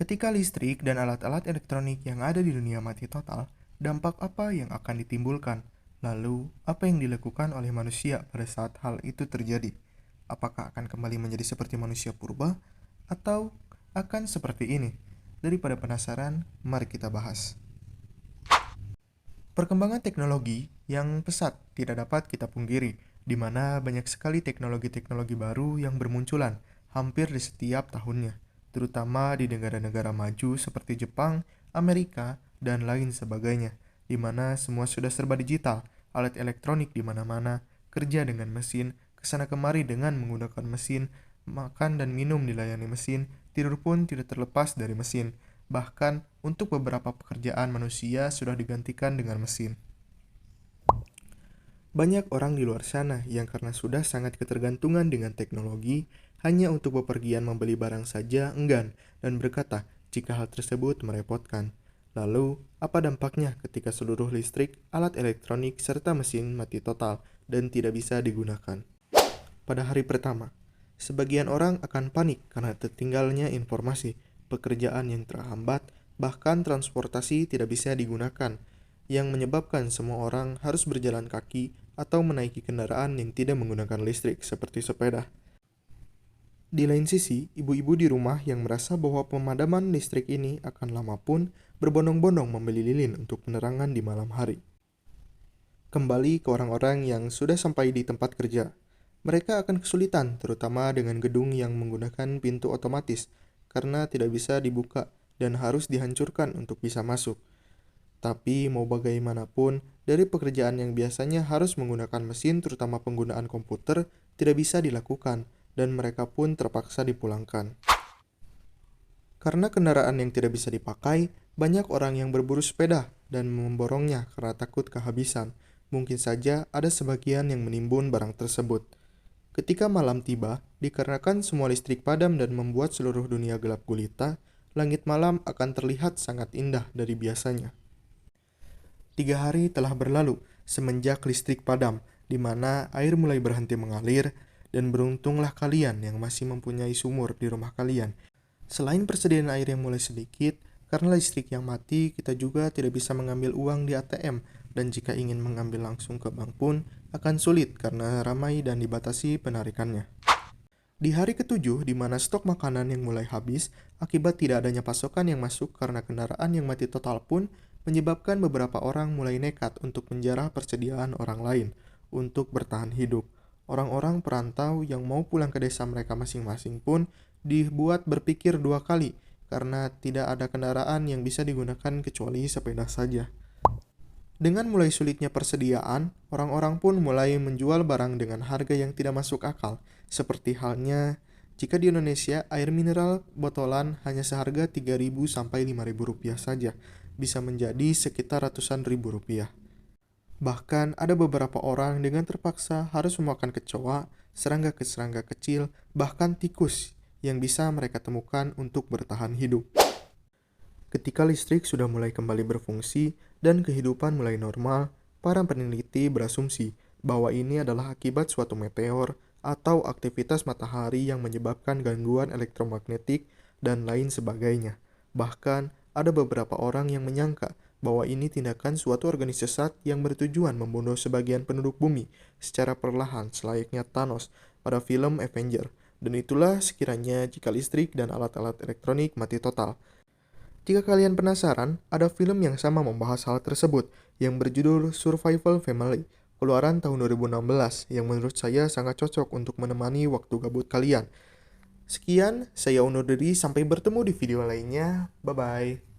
Ketika listrik dan alat-alat elektronik yang ada di dunia mati total, dampak apa yang akan ditimbulkan? Lalu, apa yang dilakukan oleh manusia pada saat hal itu terjadi? Apakah akan kembali menjadi seperti manusia purba? Atau akan seperti ini? Daripada penasaran, mari kita bahas. Perkembangan teknologi yang pesat tidak dapat kita pungkiri, di mana banyak sekali teknologi-teknologi baru yang bermunculan hampir di setiap tahunnya, terutama di negara-negara maju seperti Jepang, Amerika, dan lain sebagainya, di mana semua sudah serba digital, alat elektronik di mana-mana, kerja dengan mesin, kesana kemari dengan menggunakan mesin, makan dan minum dilayani mesin, tidur pun tidak terlepas dari mesin. Bahkan, untuk beberapa pekerjaan manusia sudah digantikan dengan mesin. Banyak orang di luar sana yang karena sudah sangat ketergantungan dengan teknologi, hanya untuk bepergian membeli barang saja enggan dan berkata jika hal tersebut merepotkan. Lalu, apa dampaknya ketika seluruh listrik, alat elektronik, serta mesin mati total dan tidak bisa digunakan? Pada hari pertama, sebagian orang akan panik karena tertinggalnya informasi, pekerjaan yang terhambat, bahkan transportasi tidak bisa digunakan, yang menyebabkan semua orang harus berjalan kaki atau menaiki kendaraan yang tidak menggunakan listrik seperti sepeda. Di lain sisi, ibu-ibu di rumah yang merasa bahwa pemadaman listrik ini akan lama pun berbondong-bondong membeli lilin untuk penerangan di malam hari. Kembali ke orang-orang yang sudah sampai di tempat kerja. Mereka akan kesulitan, terutama dengan gedung yang menggunakan pintu otomatis, karena tidak bisa dibuka dan harus dihancurkan untuk bisa masuk. Tapi mau bagaimanapun, dari pekerjaan yang biasanya harus menggunakan mesin, terutama penggunaan komputer, tidak bisa dilakukan, dan mereka pun terpaksa dipulangkan. Karena kendaraan yang tidak bisa dipakai, banyak orang yang berburu sepeda dan memborongnya karena takut kehabisan. Mungkin saja ada sebagian yang menimbun barang tersebut. Ketika malam tiba, dikarenakan semua listrik padam dan membuat seluruh dunia gelap gulita, langit malam akan terlihat sangat indah dari biasanya. 3 hari telah berlalu semenjak listrik padam, di mana air mulai berhenti mengalir, dan beruntunglah kalian yang masih mempunyai sumur di rumah kalian. Selain persediaan air yang mulai sedikit, karena listrik yang mati, kita juga tidak bisa mengambil uang di ATM, dan jika ingin mengambil langsung ke bank pun akan sulit karena ramai dan dibatasi penarikannya. Di hari ketujuh, di mana stok makanan yang mulai habis, akibat tidak adanya pasokan yang masuk karena kendaraan yang mati total pun, menyebabkan beberapa orang mulai nekat untuk menjarah persediaan orang lain untuk bertahan hidup. Orang-orang perantau yang mau pulang ke desa mereka masing-masing pun dibuat berpikir 2 kali karena tidak ada kendaraan yang bisa digunakan kecuali sepeda saja. Dengan mulai sulitnya persediaan, orang-orang pun mulai menjual barang dengan harga yang tidak masuk akal, seperti halnya jika di Indonesia air mineral botolan hanya seharga 3.000 sampai 5.000 rupiah saja, bisa menjadi sekitar ratusan ribu rupiah. Bahkan ada beberapa orang dengan terpaksa harus memakan kecoa, serangga kecil, bahkan tikus yang bisa mereka temukan untuk bertahan hidup. Ketika listrik sudah mulai kembali berfungsi dan kehidupan mulai normal, para peneliti berasumsi bahwa ini adalah akibat suatu meteor atau aktivitas matahari yang menyebabkan gangguan elektromagnetik dan lain sebagainya. Bahkan, ada beberapa orang yang menyangka bahwa ini tindakan suatu organisasi sesat yang bertujuan membunuh sebagian penduduk bumi secara perlahan selayaknya Thanos pada film Avenger. Dan itulah sekiranya jika listrik dan alat-alat elektronik mati total. Jika kalian penasaran, ada film yang sama membahas hal tersebut yang berjudul Survival Family, keluaran tahun 2016 yang menurut saya sangat cocok untuk menemani waktu gabut kalian. Sekian, saya undur diri sampai bertemu di video lainnya. Bye-bye.